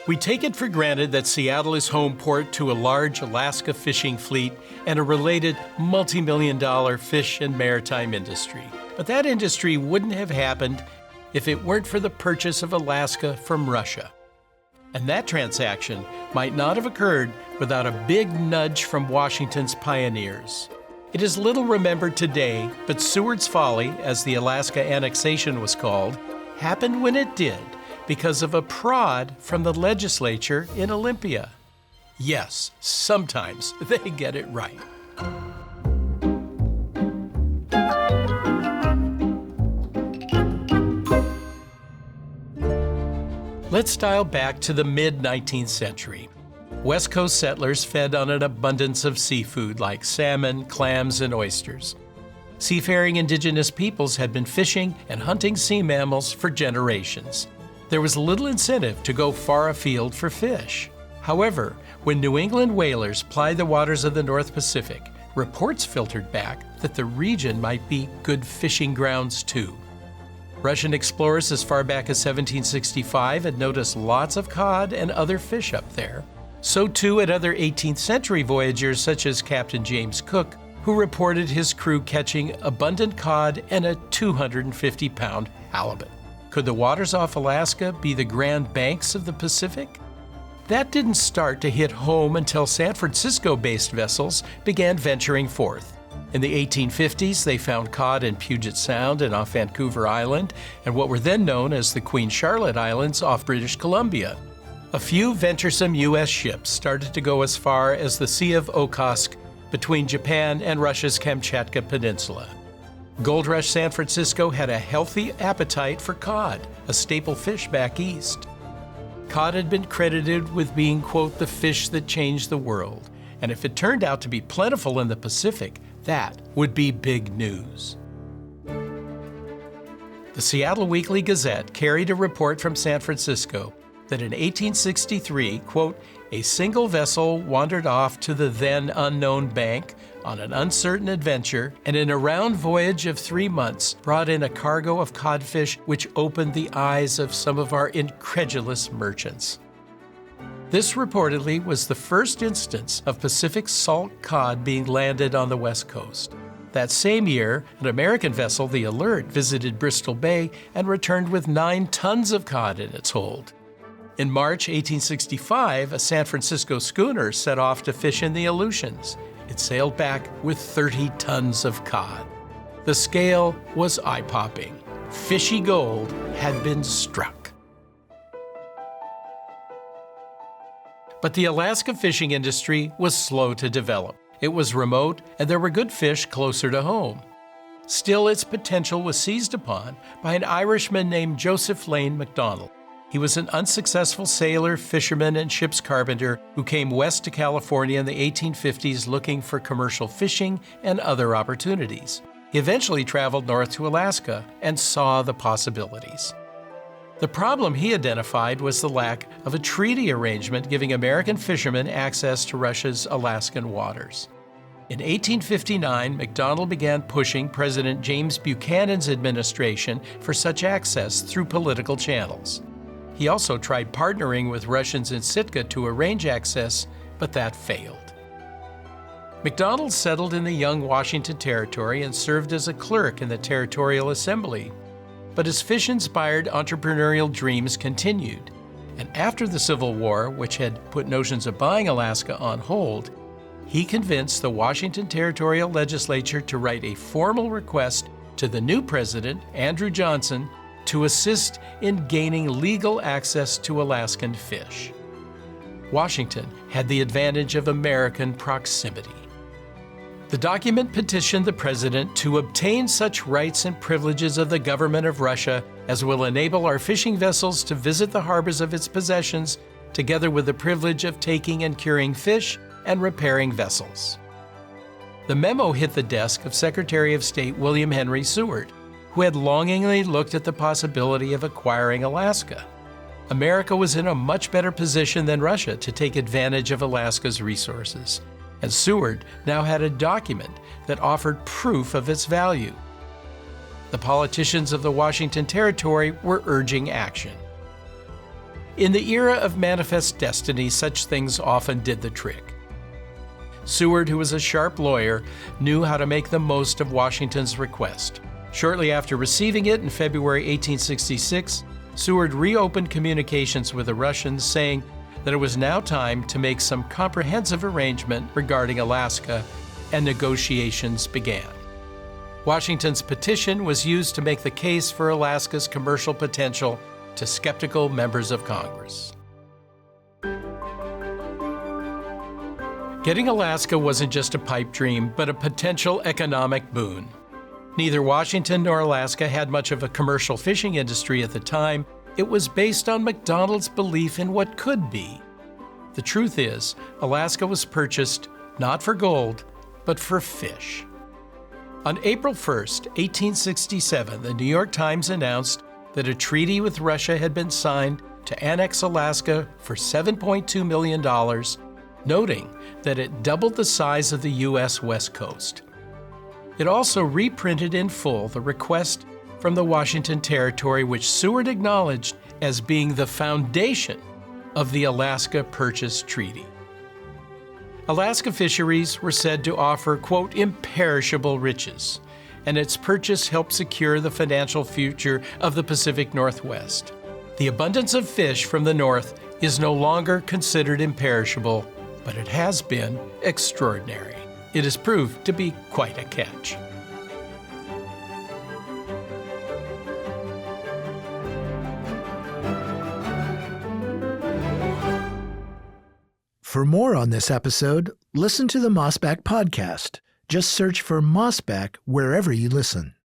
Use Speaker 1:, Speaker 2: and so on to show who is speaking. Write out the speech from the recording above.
Speaker 1: We take it for granted that Seattle is home port to a large Alaska fishing fleet and a related multi-million-dollar fish and maritime industry. But that industry wouldn't have happened if it weren't for the purchase of Alaska from Russia. And that transaction might not have occurred without a big nudge from Washington's pioneers. It is little remembered today, but Seward's Folly, as the Alaska annexation was called, happened when it did because of a prod from the legislature in Olympia. Yes, sometimes they get it right. Let's dial back to the mid-19th century. West Coast settlers fed on an abundance of seafood like salmon, clams, and oysters. Seafaring indigenous peoples had been fishing and hunting sea mammals for generations. There was little incentive to go far afield for fish. However, when New England whalers plied the waters of the North Pacific, reports filtered back that the region might be good fishing grounds too. Russian explorers as far back as 1765 had noticed lots of cod and other fish up there. So too had other 18th century voyagers such as Captain James Cook, who reported his crew catching abundant cod and a 250-pound halibut. Could the waters off Alaska be the Grand Banks of the Pacific? That didn't start to hit home until San Francisco-based vessels began venturing forth. In the 1850s, they found cod in Puget Sound and off Vancouver Island, and what were then known as the Queen Charlotte Islands off British Columbia. A few venturesome U.S. ships started to go as far as the Sea of Okhotsk between Japan and Russia's Kamchatka Peninsula. Gold Rush San Francisco had a healthy appetite for cod, a staple fish back east. Cod had been credited with being, quote, the fish that changed the world, and if it turned out to be plentiful in the Pacific, that would be big news. The Seattle Weekly Gazette carried a report from San Francisco that in 1863, quote, a single vessel wandered off to the then unknown bank on an uncertain adventure, and in a round voyage of 3 months brought in a cargo of codfish which opened the eyes of some of our incredulous merchants. This reportedly was the first instance of Pacific salt cod being landed on the West Coast. That same year, an American vessel, the Alert, visited Bristol Bay and returned with 9 tons of cod in its hold. In March 1865, a San Francisco schooner set off to fish in the Aleutians. It sailed back with 30 tons of cod. The scale was eye-popping. Fishy gold had been struck. But the Alaska fishing industry was slow to develop. It was remote, and there were good fish closer to home. Still, its potential was seized upon by an Irishman named Joseph Lane MacDonald. He was an unsuccessful sailor, fisherman, and ship's carpenter who came west to California in the 1850s looking for commercial fishing and other opportunities. He eventually traveled north to Alaska and saw the possibilities. The problem he identified was the lack of a treaty arrangement giving American fishermen access to Russia's Alaskan waters. In 1859, MacDonald began pushing President James Buchanan's administration for such access through political channels. He also tried partnering with Russians in Sitka to arrange access, but that failed. MacDonald settled in the young Washington Territory and served as a clerk in the Territorial Assembly. But his fish-inspired entrepreneurial dreams continued, and after the Civil War, which had put notions of buying Alaska on hold, he convinced the Washington Territorial Legislature to write a formal request to the new president, Andrew Johnson, to assist in gaining legal access to Alaskan fish. Washington had the advantage of American proximity. The document petitioned the president to obtain such rights and privileges of the government of Russia as will enable our fishing vessels to visit the harbors of its possessions, together with the privilege of taking and curing fish and repairing vessels. The memo hit the desk of Secretary of State William Henry Seward, who had longingly looked at the possibility of acquiring Alaska. America was in a much better position than Russia to take advantage of Alaska's resources, and Seward now had a document that offered proof of its value. The politicians of the Washington Territory were urging action. In the era of manifest destiny, such things often did the trick. Seward, who was a sharp lawyer, knew how to make the most of Washington's request. Shortly after receiving it in February 1866, Seward reopened communications with the Russians, saying that it was now time to make some comprehensive arrangement regarding Alaska, and negotiations began. Washington's petition was used to make the case for Alaska's commercial potential to skeptical members of Congress. Getting Alaska wasn't just a pipe dream, but a potential economic boon. Neither Washington nor Alaska had much of a commercial fishing industry at the time. It was based on McDonald's belief in what could be. The truth is, Alaska was purchased not for gold, but for fish. On April 1st, 1867, the New York Times announced that a treaty with Russia had been signed to annex Alaska for $7.2 million, noting that it doubled the size of the U.S. West Coast. It also reprinted in full the request from the Washington Territory, which Seward acknowledged as being the foundation of the Alaska Purchase Treaty. Alaska fisheries were said to offer, quote, imperishable riches, and its purchase helped secure the financial future of the Pacific Northwest. The abundance of fish from the north is no longer considered imperishable, but it has been extraordinary. It has proved to be quite a catch.
Speaker 2: For more on this episode, listen to the Mossback podcast. Just search for Mossback wherever you listen.